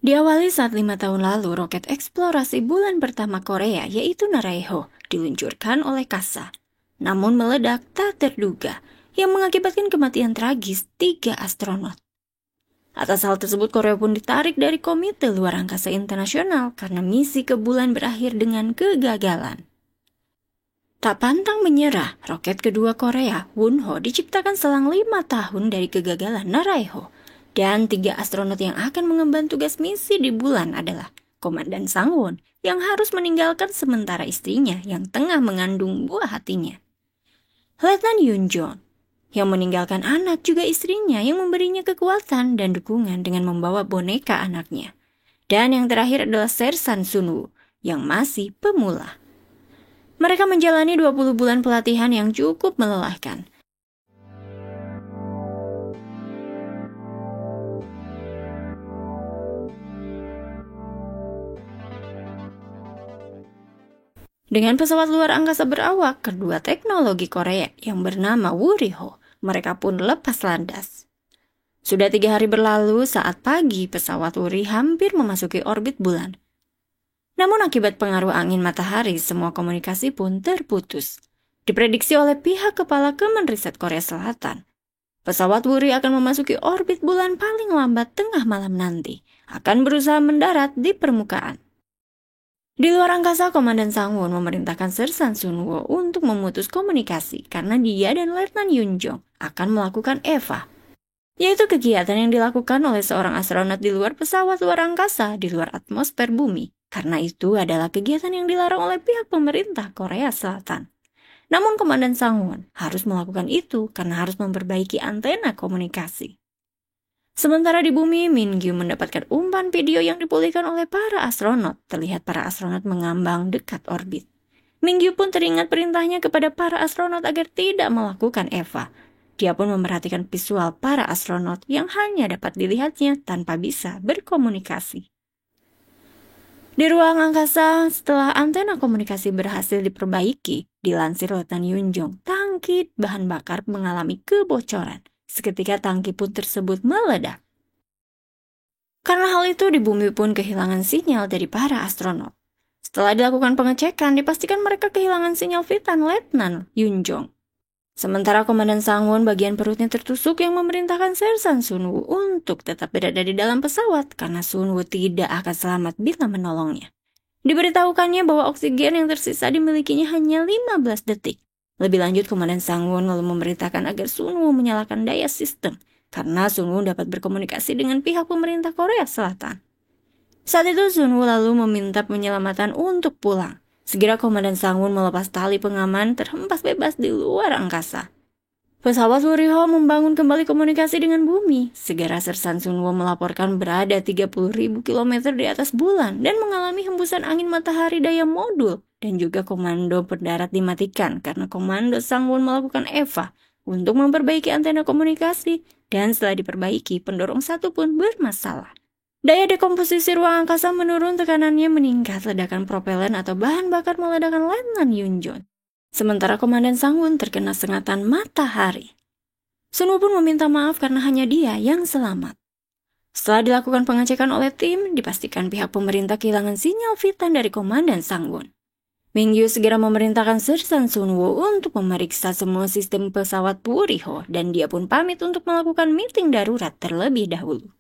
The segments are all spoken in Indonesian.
Diawali saat 5 tahun lalu, roket eksplorasi bulan pertama Korea yaitu Naraeho diluncurkan oleh KASA. Namun meledak tak terduga yang mengakibatkan kematian tragis 3 astronot. Atas hal tersebut, Korea pun ditarik dari Komite Luar Angkasa Internasional karena misi ke bulan berakhir dengan kegagalan. Tak pantang menyerah, roket kedua Korea, Wonho, diciptakan selang 5 tahun dari kegagalan Naraeho. Dan 3 astronot yang akan mengemban tugas misi di bulan adalah Komandan Sangwon yang harus meninggalkan sementara istrinya yang tengah mengandung buah hatinya. Letnan Yoonjong yang meninggalkan anak juga istrinya yang memberinya kekuatan dan dukungan dengan membawa boneka anaknya. Dan yang terakhir adalah Sersan Sunwoo yang masih pemula. Mereka menjalani 20 bulan pelatihan yang cukup melelahkan. Dengan pesawat luar angkasa berawak kedua teknologi Korea yang bernama Wuriho, mereka pun lepas landas. Sudah 3 hari berlalu saat pagi pesawat Wuri hampir memasuki orbit bulan. Namun akibat pengaruh angin matahari, semua komunikasi pun terputus. Diprediksi oleh pihak kepala Kemenriset Korea Selatan, pesawat Wuri akan memasuki orbit bulan paling lambat tengah malam nanti, akan berusaha mendarat di permukaan. Di luar angkasa, Komandan Sangwon memerintahkan Sersan Sunwoo untuk memutus komunikasi karena dia dan Letnan Yoonjong akan melakukan EVA, yaitu kegiatan yang dilakukan oleh seorang astronot di luar pesawat luar angkasa di luar atmosfer bumi. Karena itu adalah kegiatan yang dilarang oleh pihak pemerintah Korea Selatan. Namun Komandan Sangwon harus melakukan itu karena harus memperbaiki antena komunikasi. Sementara di bumi, Min-gyu mendapatkan umpan video yang dipulihkan oleh para astronot. Terlihat para astronot mengambang dekat orbit. Min-gyu pun teringat perintahnya kepada para astronot agar tidak melakukan EVA. Dia pun memperhatikan visual para astronot yang hanya dapat dilihatnya tanpa bisa berkomunikasi. Di ruang angkasa, setelah antena komunikasi berhasil diperbaiki, dilansir Letnan Yoonjong, tangki bahan bakar mengalami kebocoran. Seketika tangki pun tersebut meledak. Karena hal itu, di bumi pun kehilangan sinyal dari para astronot. Setelah dilakukan pengecekan, dipastikan mereka kehilangan sinyal Vitan Letnan Yoonjong. Sementara Komandan Sangwon bagian perutnya tertusuk yang memerintahkan Sersan Sunwoo untuk tetap berada di dalam pesawat karena Sunwoo tidak akan selamat bila menolongnya. Diberitahukannya bahwa oksigen yang tersisa dimilikinya hanya 15 detik. Lebih lanjut, Komandan Sangwon lalu memerintahkan agar Sunwoo menyalakan daya sistem karena Sunwoo dapat berkomunikasi dengan pihak pemerintah Korea Selatan. Saat itu Sunwoo lalu meminta penyelamatan untuk pulang. Segera Komandan Sangwon melepas tali pengaman terhempas bebas di luar angkasa. Pesawat Wuriho membangun kembali komunikasi dengan bumi. Segera Sersan Sunwoo melaporkan berada 30.000 km di atas bulan dan mengalami hembusan angin matahari daya modul. Dan juga komando pendarat dimatikan karena komando Sangwon melakukan EVA untuk memperbaiki antena komunikasi. Dan setelah diperbaiki, pendorong satu pun bermasalah. Daya dekomposisi ruang angkasa menurun, tekanannya meningkat, ledakan propelen atau bahan bakar meledakan Letnan Yoonjong. Sementara Komandan Sangwon terkena sengatan matahari. Sunwoo pun meminta maaf karena hanya dia yang selamat. Setelah dilakukan pengecekan oleh tim, dipastikan pihak pemerintah kehilangan sinyal Vitan dari Komandan Sangwon. Min-gyu segera memerintahkan Sersan Sunwoo untuk memeriksa semua sistem pesawat Wuriho dan dia pun pamit untuk melakukan meeting darurat terlebih dahulu.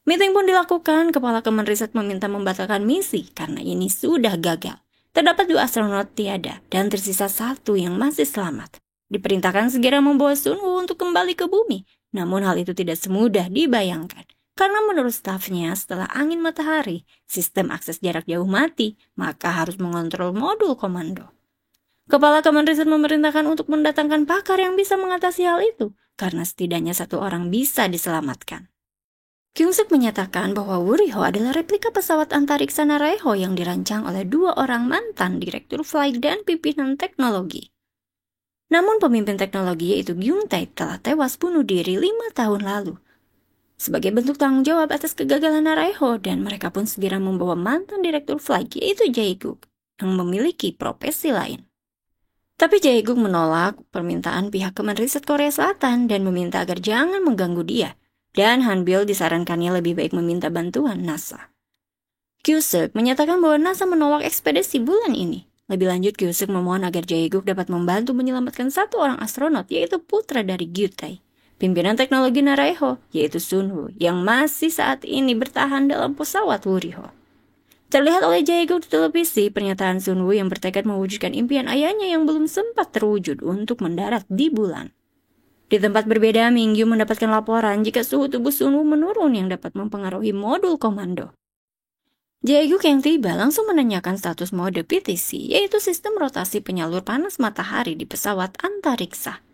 Meeting pun dilakukan, kepala Kemenriset meminta membatalkan misi karena ini sudah gagal. Terdapat 2 astronot tiada dan tersisa 1 yang masih selamat. Diperintahkan segera membawa Sunwoo untuk kembali ke bumi, namun hal itu tidak semudah dibayangkan. Karena menurut stafnya, setelah angin matahari, sistem akses jarak jauh mati, maka harus mengontrol modul komando. Kepala Kemenriset memerintahkan untuk mendatangkan pakar yang bisa mengatasi hal itu, karena setidaknya 1 orang bisa diselamatkan. Kyung-suk menyatakan bahwa Wuriho adalah replika pesawat antariksa Naraeho yang dirancang oleh 2 orang mantan direktur flight dan pimpinan teknologi. Namun pemimpin teknologi yaitu Gyung Tae telah tewas bunuh diri 5 tahun lalu. Sebagai bentuk tanggung jawab atas kegagalan Naraeho, dan mereka pun segera membawa mantan direktur flight yaitu Jae-guk yang memiliki profesi lain. Tapi Jae-guk menolak permintaan pihak Kemenriset Korea Selatan dan meminta agar jangan mengganggu dia. Dan Hanbill disarankannya lebih baik meminta bantuan NASA. Kyusuk menyatakan bahwa NASA menolak ekspedisi bulan ini. Lebih lanjut, Kyusuk memohon agar Jae-guk dapat membantu menyelamatkan satu orang astronot, yaitu putra dari Gyutae, pimpinan teknologi Naraeho, yaitu Sunwoo, yang masih saat ini bertahan dalam pesawat Wuriho. Terlihat oleh Jae-guk di televisi, pernyataan Sunwoo yang bertekad mewujudkan impian ayahnya yang belum sempat terwujud untuk mendarat di bulan. Di tempat berbeda, Mingyu mendapatkan laporan jika suhu tubuh Sunwoo menurun yang dapat mempengaruhi modul komando. Jae-guk yang tiba langsung menanyakan status mode PTC, yaitu sistem rotasi penyalur panas matahari di pesawat antariksa.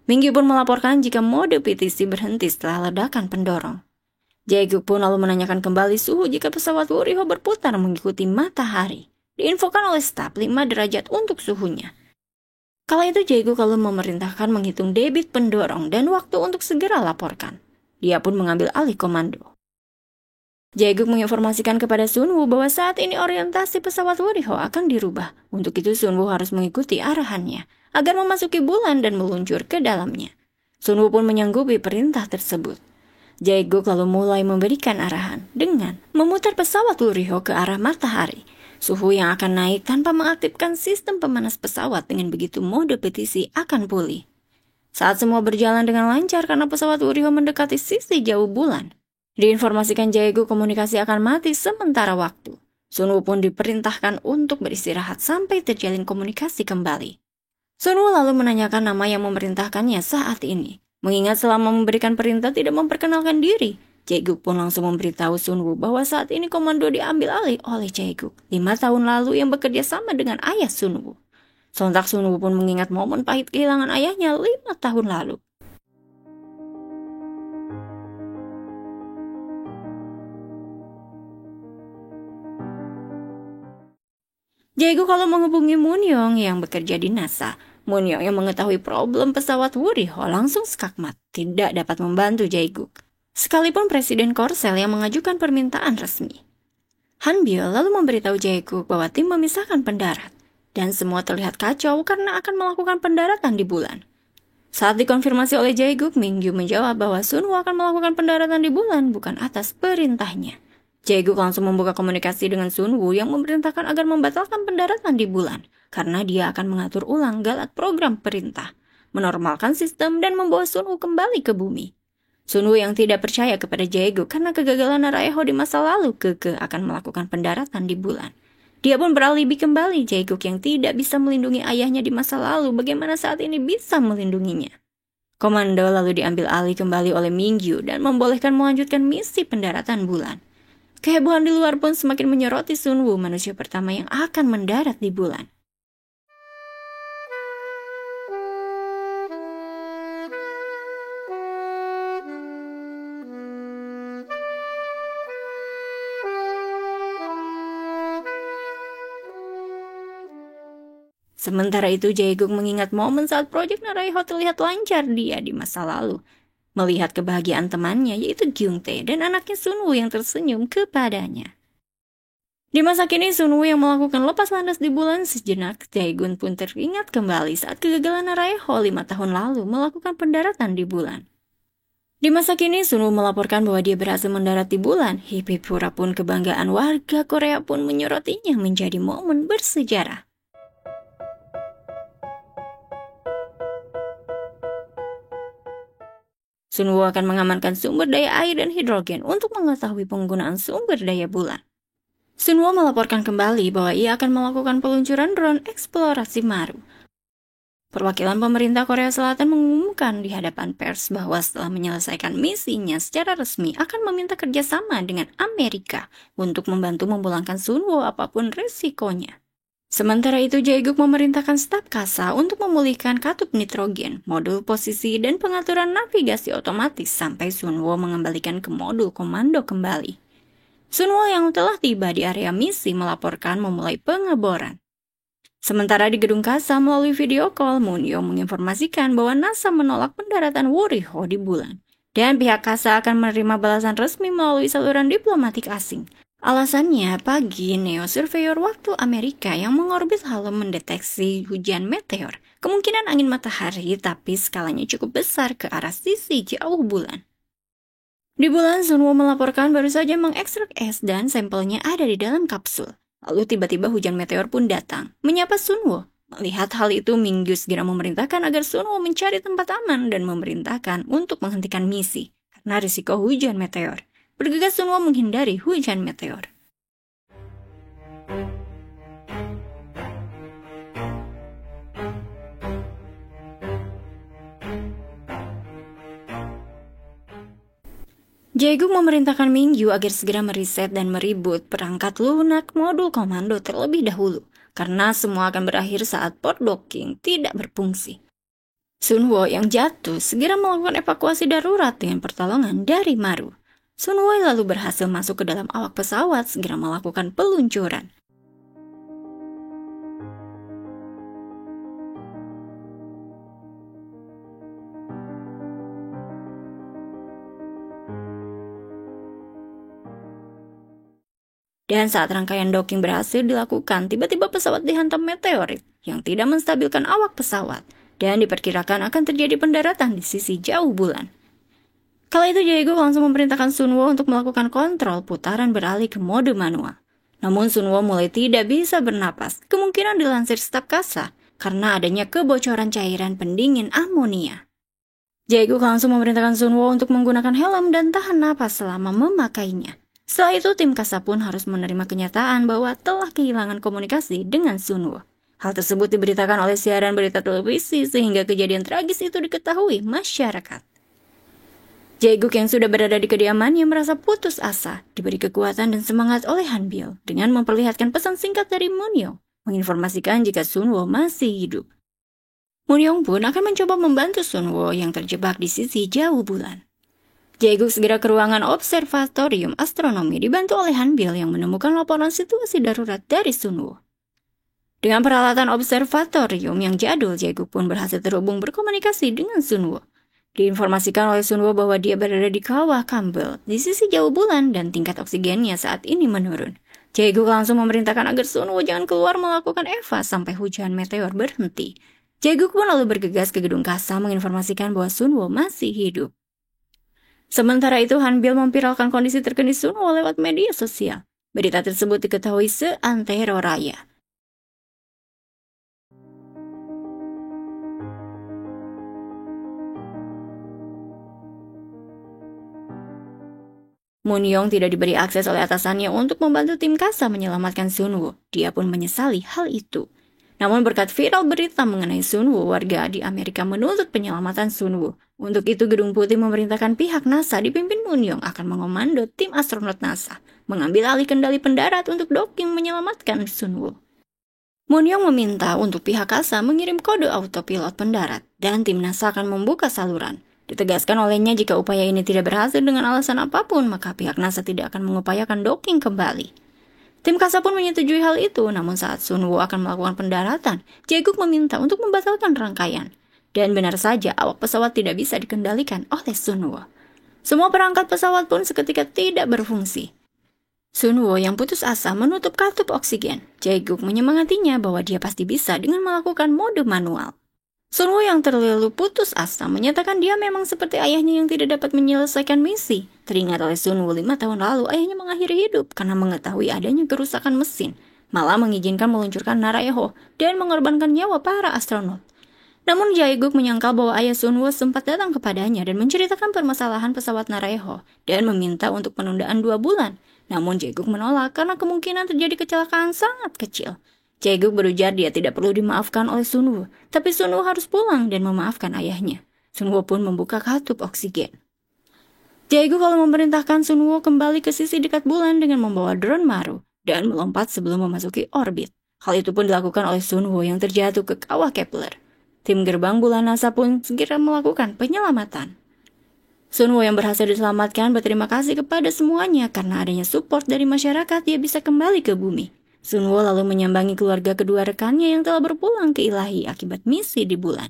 Mingyu pun melaporkan jika mode PTC berhenti setelah ledakan pendorong. Jae-guk pun lalu menanyakan kembali suhu jika pesawat Wuriho berputar mengikuti matahari. Diinfokan oleh staf 5 derajat untuk suhunya. Kala itu Jae-guk lalu memerintahkan menghitung debit pendorong dan waktu untuk segera laporkan. Dia pun mengambil alih komando. Jae-guk menginformasikan kepada Sunwoo bahwa saat ini orientasi pesawat Wuriho akan dirubah. Untuk itu Sunwoo harus mengikuti arahannya agar memasuki bulan dan meluncur ke dalamnya. Sunwoo pun menyanggupi perintah tersebut. Jae-guk lalu mulai memberikan arahan dengan memutar pesawat Wuriho ke arah matahari. Suhu yang akan naik tanpa mengaktifkan sistem pemanas pesawat, dengan begitu mode PTC akan pulih. Saat semua berjalan dengan lancar karena pesawat Wuriho mendekati sisi jauh bulan, diinformasikan Jae-guk komunikasi akan mati sementara waktu. Sunwoo pun diperintahkan untuk beristirahat sampai terjalin komunikasi kembali. Sunwoo lalu menanyakan nama yang memerintahkannya saat ini. Mengingat selama memberikan perintah tidak memperkenalkan diri, Jae-guk pun langsung memberitahu Sunwoo bahwa saat ini komando diambil alih oleh Jae-guk 5 tahun lalu yang bekerja sama dengan ayah Sunwoo. Sontak Sunwoo pun mengingat momen pahit kehilangan ayahnya 5 tahun lalu. Jae-guk kalau menghubungi Moon-young yang bekerja di NASA. Moon-young yang mengetahui problem pesawat Wuriho langsung skakmat, tidak dapat membantu Jae-guk. Sekalipun Presiden Korsel yang mengajukan permintaan resmi. Hanbill lalu memberitahu Jae-guk bahwa tim memisahkan pendarat, dan semua terlihat kacau karena akan melakukan pendaratan di bulan. Saat dikonfirmasi oleh Jae-guk, Mingyu menjawab bahwa Sunwoo akan melakukan pendaratan di bulan bukan atas perintahnya. Jae-guk langsung membuka komunikasi dengan Sunwoo yang memerintahkan agar membatalkan pendaratan di bulan, karena dia akan mengatur ulang galat program perintah, menormalkan sistem dan membawa Sunwoo kembali ke bumi. Sunwoo yang tidak percaya kepada Jae-guk karena kegagalan Naraeho di masa lalu kekeh akan melakukan pendaratan di bulan. Dia pun beralibi kembali Jae-guk yang tidak bisa melindungi ayahnya di masa lalu, bagaimana saat ini bisa melindunginya. Komando lalu diambil alih kembali oleh Mingyu dan membolehkan melanjutkan misi pendaratan bulan. Kehebohan di luar pun semakin menyoroti Sunwoo, manusia pertama yang akan mendarat di bulan. Sementara itu Jae-guk mengingat momen saat proyek Naraeho terlihat lancar dia di masa lalu. Melihat kebahagiaan temannya yaitu Gyungtae dan anaknya Sunwoo yang tersenyum kepadanya. Di masa kini Sunwoo yang melakukan lepas landas di bulan sejenak, Jae-gun pun teringat kembali saat kegagalan Naraeho 5 tahun lalu melakukan pendaratan di bulan. Di masa kini Sunwoo melaporkan bahwa dia berhasil mendarat di bulan. Hip-hip hura pun kebanggaan warga Korea pun menyorotinya menjadi momen bersejarah. Sunwoo akan mengamankan sumber daya air dan hidrogen untuk mengetahui penggunaan sumber daya bulan. Sunwoo melaporkan kembali bahwa ia akan melakukan peluncuran drone eksplorasi Maru. Perwakilan pemerintah Korea Selatan mengumumkan di hadapan pers bahwa setelah menyelesaikan misinya secara resmi akan meminta kerjasama dengan Amerika untuk membantu memulangkan Sunwoo apapun risikonya. Sementara itu, Jae-guk memerintahkan staf KASA untuk memulihkan katup nitrogen, modul posisi, dan pengaturan navigasi otomatis sampai Sunwoo mengembalikan ke modul komando kembali. Sunwoo yang telah tiba di area misi melaporkan memulai pengeboran. Sementara di gedung KASA melalui video call, Moon-young menginformasikan bahwa NASA menolak pendaratan Wuriho di bulan, dan pihak KASA akan menerima balasan resmi melalui saluran diplomatik asing. Alasannya, pagi Neo Surveyor waktu Amerika yang mengorbit lalu mendeteksi hujan meteor, kemungkinan angin matahari tapi skalanya cukup besar ke arah sisi jauh bulan. Di bulan, Sunwoo melaporkan baru saja mengekstrak es dan sampelnya ada di dalam kapsul. Lalu tiba-tiba hujan meteor pun datang, menyapa Sunwoo. Melihat hal itu, Mingyu segera memerintahkan agar Sunwoo mencari tempat aman dan memerintahkan untuk menghentikan misi karena risiko hujan meteor. Bergegas Sunwoo menghindari hujan meteor. Jae-guk memerintahkan Mingyu agar segera meriset dan meribut perangkat lunak modul komando terlebih dahulu, karena semua akan berakhir saat port docking tidak berfungsi. Sunwoo yang jatuh segera melakukan evakuasi darurat dengan pertolongan dari Maru. Sunwoo lalu berhasil masuk ke dalam awak pesawat segera melakukan peluncuran. Dan saat rangkaian docking berhasil dilakukan, tiba-tiba pesawat dihantam meteorit yang tidak menstabilkan awak pesawat dan diperkirakan akan terjadi pendaratan di sisi jauh bulan. Kala itu Jae-guk langsung memerintahkan Sunwoo untuk melakukan kontrol putaran beralih ke mode manual. Namun Sunwoo mulai tidak bisa bernapas, kemungkinan dilansir staf kasa karena adanya kebocoran cairan pendingin amonia. Jae-guk langsung memerintahkan Sunwoo untuk menggunakan helm dan tahan napas selama memakainya. Setelah itu, tim kasa pun harus menerima kenyataan bahwa telah kehilangan komunikasi dengan Sunwoo. Hal tersebut diberitakan oleh siaran berita televisi sehingga kejadian tragis itu diketahui masyarakat. Jae-guk yang sudah berada di kediamannya merasa putus asa, diberi kekuatan dan semangat oleh Hanbyo dengan memperlihatkan pesan singkat dari Moon-young, menginformasikan jika Sunwoo masih hidup. Moon-young pun akan mencoba membantu Sunwoo yang terjebak di sisi jauh bulan. Jae-guk segera ke ruangan observatorium astronomi dibantu oleh Hanbyo yang menemukan laporan situasi darurat dari Sunwoo. Dengan peralatan observatorium yang jadul, Jae-guk pun berhasil terhubung berkomunikasi dengan Sunwoo. Diinformasikan oleh Sunwoo bahwa dia berada di kawah Campbell di sisi jauh bulan dan tingkat oksigennya saat ini menurun. Jae-guk langsung memerintahkan agar Sunwoo jangan keluar melakukan eva sampai hujan meteor berhenti. Jae-guk pun lalu bergegas ke gedung kasa menginformasikan bahwa Sunwoo masih hidup. Sementara itu, Hanbyo memviralkan kondisi terkini Sunwoo lewat media sosial. Berita tersebut diketahui seantero raya. Moon-young tidak diberi akses oleh atasannya untuk membantu tim kasa menyelamatkan Sunwoo. Dia pun menyesali hal itu. Namun berkat viral berita mengenai Sunwoo, warga di Amerika menuntut penyelamatan Sunwoo. Untuk itu, Gedung Putih memerintahkan pihak NASA dipimpin Moon-young akan mengomando tim astronot NASA mengambil alih kendali pendarat untuk docking menyelamatkan Sunwoo. Moon-young meminta untuk pihak NASA mengirim kode autopilot pendarat dan tim NASA akan membuka saluran. Ditegaskan olehnya jika upaya ini tidak berhasil dengan alasan apapun, maka pihak NASA tidak akan mengupayakan docking kembali. Tim kasa pun menyetujui hal itu, namun saat Sunwoo akan melakukan pendaratan, Jae-guk meminta untuk membatalkan rangkaian. Dan benar saja, awak pesawat tidak bisa dikendalikan oleh Sunwoo. Semua perangkat pesawat pun seketika tidak berfungsi. Sunwoo yang putus asa menutup katup oksigen. Jae-guk menyemangatinya bahwa dia pasti bisa dengan melakukan mode manual. Sunwoo yang terlalu putus asa menyatakan dia memang seperti ayahnya yang tidak dapat menyelesaikan misi. Teringat oleh Sunwoo 5 tahun lalu, ayahnya mengakhiri hidup karena mengetahui adanya kerusakan mesin, malah mengizinkan meluncurkan Naraeho dan mengorbankan nyawa para astronot. Namun Jae-guk menyangkal bahwa ayah Sunwoo sempat datang kepadanya dan menceritakan permasalahan pesawat Naraeho dan meminta untuk penundaan 2 bulan. Namun Jae-guk menolak karena kemungkinan terjadi kecelakaan sangat kecil. Jae-guk berujar dia tidak perlu dimaafkan oleh Sunwoo, tapi Sunwoo harus pulang dan memaafkan ayahnya. Sunwoo pun membuka katup oksigen. Jae-guk lalu memerintahkan Sunwoo kembali ke sisi dekat bulan dengan membawa drone Maru dan melompat sebelum memasuki orbit. Hal itu pun dilakukan oleh Sunwoo yang terjatuh ke kawah Kepler. Tim gerbang bulan NASA pun segera melakukan penyelamatan. Sunwoo yang berhasil diselamatkan berterima kasih kepada semuanya karena adanya support dari masyarakat dia bisa kembali ke bumi. Sunwoo lalu menyambangi keluarga kedua rekannya yang telah berpulang ke Ilahi akibat misi di bulan.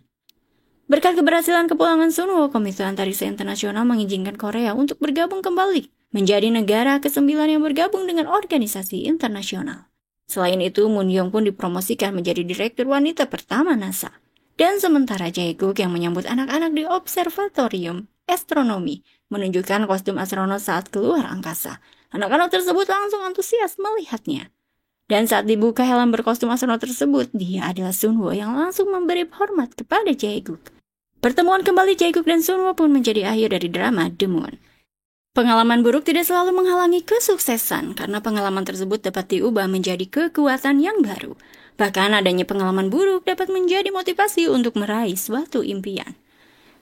Berkat keberhasilan kepulangan Sunwoo, Komite Antariksa Internasional mengizinkan Korea untuk bergabung kembali menjadi negara ke-9 yang bergabung dengan organisasi internasional. Selain itu, Moon-young pun dipromosikan menjadi direktur wanita pertama NASA. Dan sementara Jae-guk yang menyambut anak-anak di observatorium astronomi, menunjukkan kostum astronot saat keluar angkasa. Anak-anak tersebut langsung antusias melihatnya. Dan saat dibuka helm berkostum astronot tersebut, dia adalah Sunwoo yang langsung memberi hormat kepada Jae-guk. Pertemuan kembali Jae-guk dan Sunwoo pun menjadi akhir dari drama The Moon. Pengalaman buruk tidak selalu menghalangi kesuksesan, karena pengalaman tersebut dapat diubah menjadi kekuatan yang baru. Bahkan adanya pengalaman buruk dapat menjadi motivasi untuk meraih suatu impian.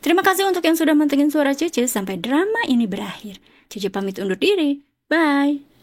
Terima kasih untuk yang sudah mantengin suara Cece sampai drama ini berakhir. Cece pamit undur diri. Bye!